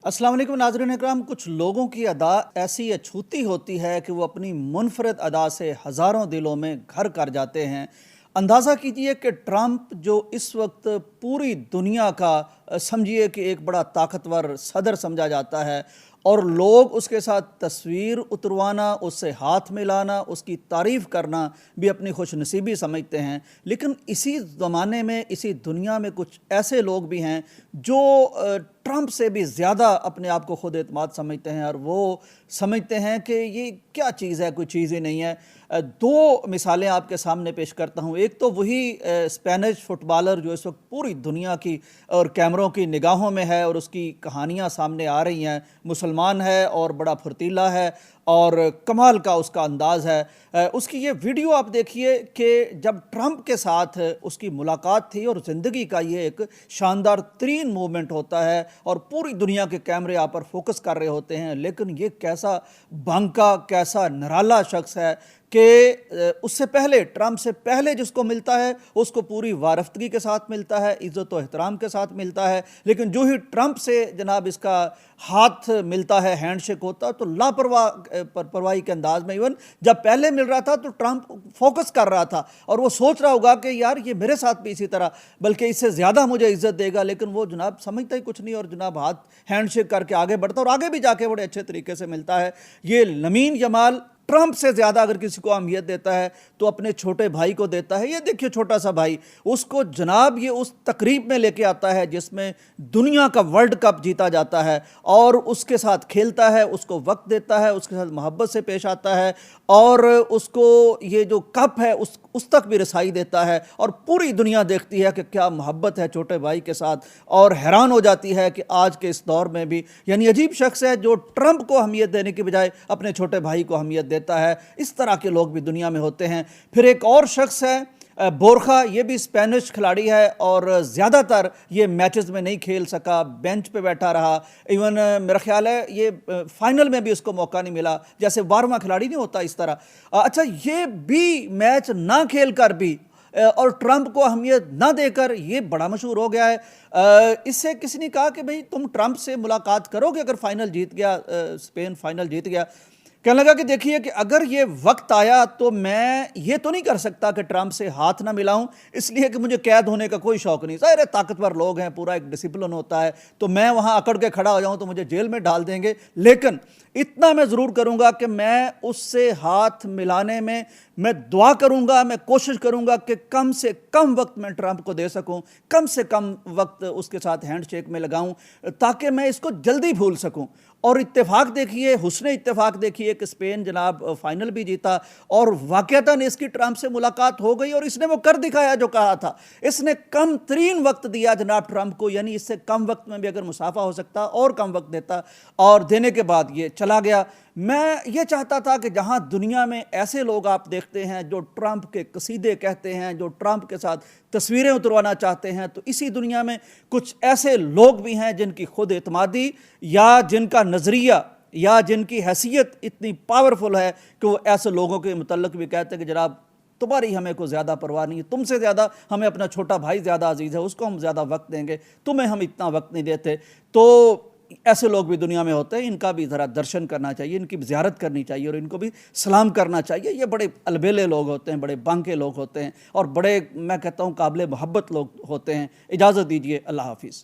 अस्सलाम वालेकुम नाज़रीन इकराम। कुछ लोगों की अदा ऐसी अछूती होती है कि वो अपनी मुनफरद अदा से हज़ारों दिलों में घर कर जाते हैं। अंदाज़ा कीजिए कि ट्रंप जो इस वक्त पूरी दुनिया का समझिए कि एक बड़ा ताकतवर सदर समझा जाता है और लोग उसके साथ तस्वीर उतरवाना, उससे हाथ मिलाना, उसकी तारीफ़ करना भी अपनी खुशनसीबी समझते हैं। लेकिन इसी ज़माने में, इसी दुनिया में कुछ ऐसे लोग भी हैं जो ट्रंप से भी ज़्यादा अपने आप को खुद एतमाद समझते हैं और वो समझते हैं कि ये क्या चीज़ है, कोई चीज़ ही नहीं है। दो मिसालें आपके सामने पेश करता हूँ। एक तो वही स्पेनिश फुटबॉलर जो इस वक्त पूरी दुनिया की और कैमरों की निगाहों में है और उसकी कहानियाँ सामने आ रही हैं। मुसलमान है और बड़ा फुर्तीला है और कमाल का उसका अंदाज़ है। उसकी ये वीडियो आप देखिए कि जब ट्रंप के साथ उसकी मुलाकात थी और ज़िंदगी का ये एक शानदार तरीन मूवमेंट होता है और पूरी दुनिया के कैमरे यहाँ पर फोकस कर रहे होते हैं। लेकिन ये कैसा बांका, कैसा निराला शख्स है कि उससे पहले, ट्रंप से पहले जिसको मिलता है उसको पूरी वारफ्तगी के साथ मिलता है, इज़्ज़त व एहतराम के साथ मिलता है। लेकिन जो ही ट्रंप से जनाब इसका हाथ मिलता है, हैंडशेक होता, तो परवाही के अंदाज में, इवन जब पहले मिल रहा था तो ट्रंप फोकस कर रहा था और वो सोच रहा होगा कि यार ये मेरे साथ भी इसी तरह, बल्कि इससे ज़्यादा मुझे इज़्ज़त देगा। लेकिन वो जनाब समझता ही कुछ नहीं और जनाब हाथ हैंडशेक करके आगे बढ़ता और आगे भी जाके बड़े अच्छे तरीके से मिलता है। ये लमीन यमाल ट्रंप से ज़्यादा अगर किसी को अहमियत देता है तो अपने छोटे भाई को देता है। ये देखिए छोटा सा भाई, उसको जनाब ये उस तकरीब में लेके आता है जिसमें दुनिया का वर्ल्ड कप जीता जाता है और उसके साथ खेलता है, उसको वक्त देता है, उसके साथ मोहब्बत से पेश आता है और उसको ये जो कप है उस तक भी रसाई देता है और पूरी दुनिया देखती है कि क्या मोहब्बत है छोटे भाई के साथ और हैरान हो जाती है कि आज के इस दौर में भी, यानी अजीब शख्स है जो ट्रंप को अहमियत देने की बजाय अपने छोटे भाई को अहमियत देता है। इस तरह के लोग भी दुनिया में होते हैं। फिर एक और शख्स है बोरखा, ये भी स्पेनिश खिलाड़ी है और ज़्यादातर ये मैचेस में नहीं खेल सका, बेंच पे बैठा रहा। इवन मेरा ख्याल है ये फाइनल में भी उसको मौका नहीं मिला, जैसे 12वां खिलाड़ी नहीं होता इस तरह। अच्छा, ये भी मैच ना खेल कर भी और ट्रंप को अहमियत ना देकर ये बड़ा मशहूर हो गया है। इससे किसी ने कहा कि भाई तुम ट्रंप से मुलाकात करोगे अगर फाइनल जीत गया, स्पेन फाइनल जीत गया। कहने लगा कि देखिए कि अगर ये वक्त आया तो मैं ये तो नहीं कर सकता कि ट्रंप से हाथ ना मिलाऊं, इसलिए कि मुझे कैद होने का कोई शौक नहीं। सारे ताकतवर लोग हैं, पूरा एक डिसिप्लिन होता है, तो मैं वहां अकड़ के खड़ा हो जाऊं तो मुझे जेल में डाल देंगे। लेकिन इतना मैं ज़रूर करूंगा कि मैं उससे हाथ मिलाने में मैं दुआ करूंगा, मैं कोशिश करूंगा कि कम से कम वक्त मैं ट्रंप को दे सकूं, कम से कम वक्त उसके साथ हैंडशेक में लगाऊं ताकि मैं इसको जल्दी भूल सकूं। और इत्तेफाक देखिए, हुस्ने इत्तेफाक देखिए कि स्पेन जनाब फाइनल भी जीता और वाकईतन इसकी ट्रंप से मुलाकात हो गई और इसने वो कर दिखाया जो कहा था। इसने कम तरीन वक्त दिया जनाब ट्रंप को, यानी इससे कम वक्त में भी अगर मुसाफा हो सकता और कम वक्त देता, और देने के बाद ये चला गया। मैं ये चाहता था कि जहां दुनिया में ऐसे लोग आप देखते हैं जो ट्रंप के कसीदे कहते हैं, जो ट्रंप के साथ तस्वीरें उतरवाना चाहते हैं, तो इसी दुनिया में कुछ ऐसे लोग भी हैं जिनकी खुद एतमादी या जिनका नज़रिया या जिनकी हैसियत इतनी पावरफुल है कि वो ऐसे लोगों के मुतल्लिक भी कहते हैं कि जनाब तुम्हारी हमें को ज़्यादा परवाह नहीं है, तुमसे ज़्यादा हमें अपना छोटा भाई ज़्यादा अजीज़ है, उसको हम ज़्यादा वक्त देंगे, तुम्हें हम इतना वक्त नहीं देते। तो ऐसे लोग भी दुनिया में होते हैं, इनका भी ज़रा दर्शन करना चाहिए, इनकी ज़ियारत करनी चाहिए और इनको भी सलाम करना चाहिए। ये बड़े अलबेले लोग होते हैं, बड़े बांके लोग होते हैं और बड़े, मैं कहता हूँ, काबिल मोहब्बत लोग होते हैं। इजाज़त दीजिए, अल्लाह हाफिज़।